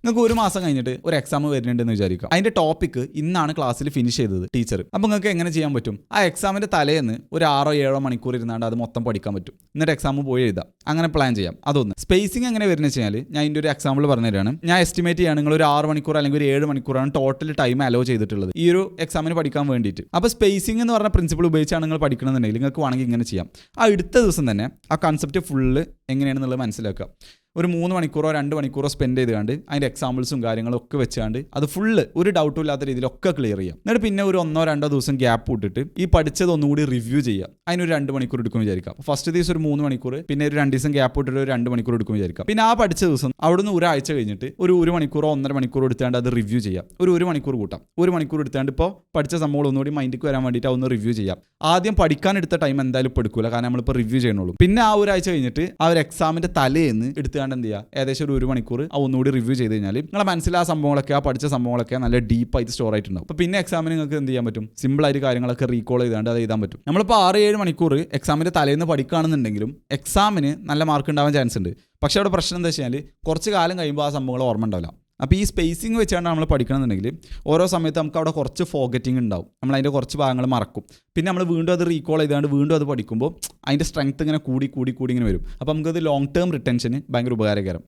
നിങ്ങൾക്ക് ഒരു മാസം കഴിഞ്ഞിട്ട് ഒരു എക്സാം വരുന്നുണ്ടെന്ന് വിചാരിക്കുക. അതിന്റെ ടോപ്പിക് ഇന്നാണ് ക്ലാസ്സിൽ ഫിനിഷ് ചെയ്തത് ടീച്ചർ. അപ്പോൾ നിങ്ങൾക്ക് എങ്ങനെ ചെയ്യാൻ പറ്റും? ആ എക്സാമിന്റെ തലേന്ന് ഒരു 6-7 മണിക്കൂർ ഇരുന്നാണ്ട് അത് മൊത്തം പഠിക്കാൻ പറ്റും. എന്നിട്ട് എക്സാം പോയി എഴുതാം. അങ്ങനെ പ്ലാൻ ചെയ്യാം. അതൊന്ന്. സ്പേസിംഗ് എങ്ങനെ വരുന്നത് വെച്ചാൽ ഞാൻ ഇതിന്റെ ഒരു എക്സാമ്പിൾ പറഞ്ഞു തരാണ്. ഞാൻ എസ്റ്റിമേറ്റ് ചെയ്യാണ് നിങ്ങൾ ഒരു 6 മണിക്കൂർ അല്ലെങ്കിൽ ഒരു 7 മണിക്കൂറാണ് ടോട്ടൽ ടൈം അലോ ചെയ്തിട്ടുള്ളത് ഈ ഒരു എക്സാമിന് പഠിക്കാൻ വേണ്ടിയിട്ട്. അപ്പോൾ സ്പേസിംഗ് എന്ന് പറഞ്ഞ പ്രിൻസിപ്പിൾ ഉപയോഗിച്ചാണ് നിങ്ങൾ പഠിക്കണമെന്നുണ്ടെങ്കിൽ നിങ്ങൾക്ക് വേണമെങ്കിൽ ഇങ്ങനെ ചെയ്യാം. ആ അടുത്ത ദിവസം തന്നെ ആ കൺസെപ്റ്റ് ഫുള്ള് എങ്ങനെയാണെന്നുള്ളത് മനസ്സിലാക്കുക. ഒരു 3 മണിക്കൂറോ 2 മണിക്കൂറോ സ്പെൻഡ് ചെയ്തുകൊണ്ട് അതിൻ്റെ എക്സാമ്പിൾസും കാര്യങ്ങളും ഒക്കെ വെച്ചാണ്ട് അത് ഫുള്ള് ഒരു ഡൗട്ടും ഇല്ലാത്ത രീതിയിലൊക്കെ ക്ലിയർ ചെയ്യാം. എന്നിട്ട് പിന്നെ ഒരു 1-2 ദിവസം ഗ്യാപ്പ് ഇട്ടിട്ട് ഈ പഠിച്ചത് ഒന്നുകൂടി റിവ്യൂ ചെയ്യാം. അതിനൊരു 2 മണിക്കൂർ എടുക്കും വിചാരിക്കാം. ഫസ്റ്റ് ദിവസം ഒരു 3 മണിക്കൂർ, പിന്നെ ഒരു 2 ദിവസം ഗ്യാപ്പ് ഇട്ടിട്ട് ഒരു 2 മണിക്കൂർ എടുക്കും വിചാരിക്കാം. പിന്നെ ആ പഠിച്ച ദിവസം അവിടുന്ന് ഒരാഴ്ച കഴിഞ്ഞിട്ട് ഒരു 1 മണിക്കൂറോ 1.5 മണിക്കൂറോ എടുത്താണ്ട് അത് റിവ്യൂ ചെയ്യാം. ഒരു 1 മണിക്കൂർ കൂട്ടാം. 1 മണിക്കൂർ എടുത്താണ്ട് ഇപ്പോൾ പഠിച്ച സംഭവങ്ങൾ ഒന്നുകൂടി മൈൻഡിലേക്ക് വരാൻ വേണ്ടിയിട്ട് അതൊന്ന് റിവ്യൂ ചെയ്യാം. ആദ്യം പഠിക്കാൻ എടുത്ത ടൈം എന്തായാലും ഇപ്പോൾ എടുക്കില്ല, കാരണം നമ്മളിപ്പോൾ റിവ്യൂ ചെയ്യണുള്ളൂ. പിന്നെ ആ ഒരാഴ്ച കഴിഞ്ഞിട്ട് ആ ഒരു എക്സാമിൻ്റെ തലേന്ന് എടുത്തുകൊണ്ട് എന്ത് ചെയ്യുക, ഏകദേശം ഒരു 1 മണിക്കൂർ ആ ഒന്നുകൂടി റിവ്യൂ ചെയ്ത് കഴിഞ്ഞാൽ നിങ്ങളെ മനസ്സിൽ ആ സംഭവങ്ങളൊക്കെ ആ പഠിച്ച സംഭവങ്ങളൊക്കെ നല്ല ഡീപ്പായിട്ട് സ്റ്റോർ ആയിട്ടുണ്ടാവും. അപ്പോൾ പിന്നെ എക്സാമിന് നിങ്ങൾക്ക് എന്ത് ചെയ്യാൻ പറ്റും? സിമ്പിളായിട്ട് കാര്യങ്ങളൊക്കെ റീകോൾ ചെയ്താണ്ട് അത് എഴുതാൻ പറ്റും. നമ്മളിപ്പോൾ 6-7 മണിക്കൂർ എക്സാമിൻ്റെ തലേന്ന് പഠിക്കുകയാണെന്നുണ്ടെങ്കിലും എക്സാമിന് നല്ല മാർക്ക് ഉണ്ടാവാൻ ചാൻസ് ഉണ്ട്. പക്ഷേ അവിടെ പ്രശ്നം എന്താ വെച്ചാൽ കുറച്ച് കാലം കഴിയുമ്പോൾ ആ സംഭവങ്ങൾ ഓർമ്മ ഉണ്ടാവില്ല. അപ്പോൾ ഈ സ്പേസിങ് വെച്ചാണ് നമ്മൾ പഠിക്കണമെന്നുണ്ടെങ്കിൽ ഓരോ സമയത്ത് നമുക്ക് അവിടെ കുറച്ച് ഫോഗറ്റിംഗ് ഉണ്ടാവും. നമ്മൾ അതിൻ്റെ കുറച്ച് ഭാഗങ്ങൾ മറക്കും. പിന്നെ നമ്മൾ വീണ്ടും അത് റീകോൾ ചെയ്താണ്ട് വീണ്ടും അത് പഠിക്കുമ്പോൾ അതിൻ്റെ സ്ട്രെങ്ത് ഇങ്ങനെ കൂടി ഇങ്ങനെ വരും. അപ്പോൾ നമുക്കത് ലോങ് ടേം റിട്ടൻഷന് ഭയങ്കര ഉപകാരകരം.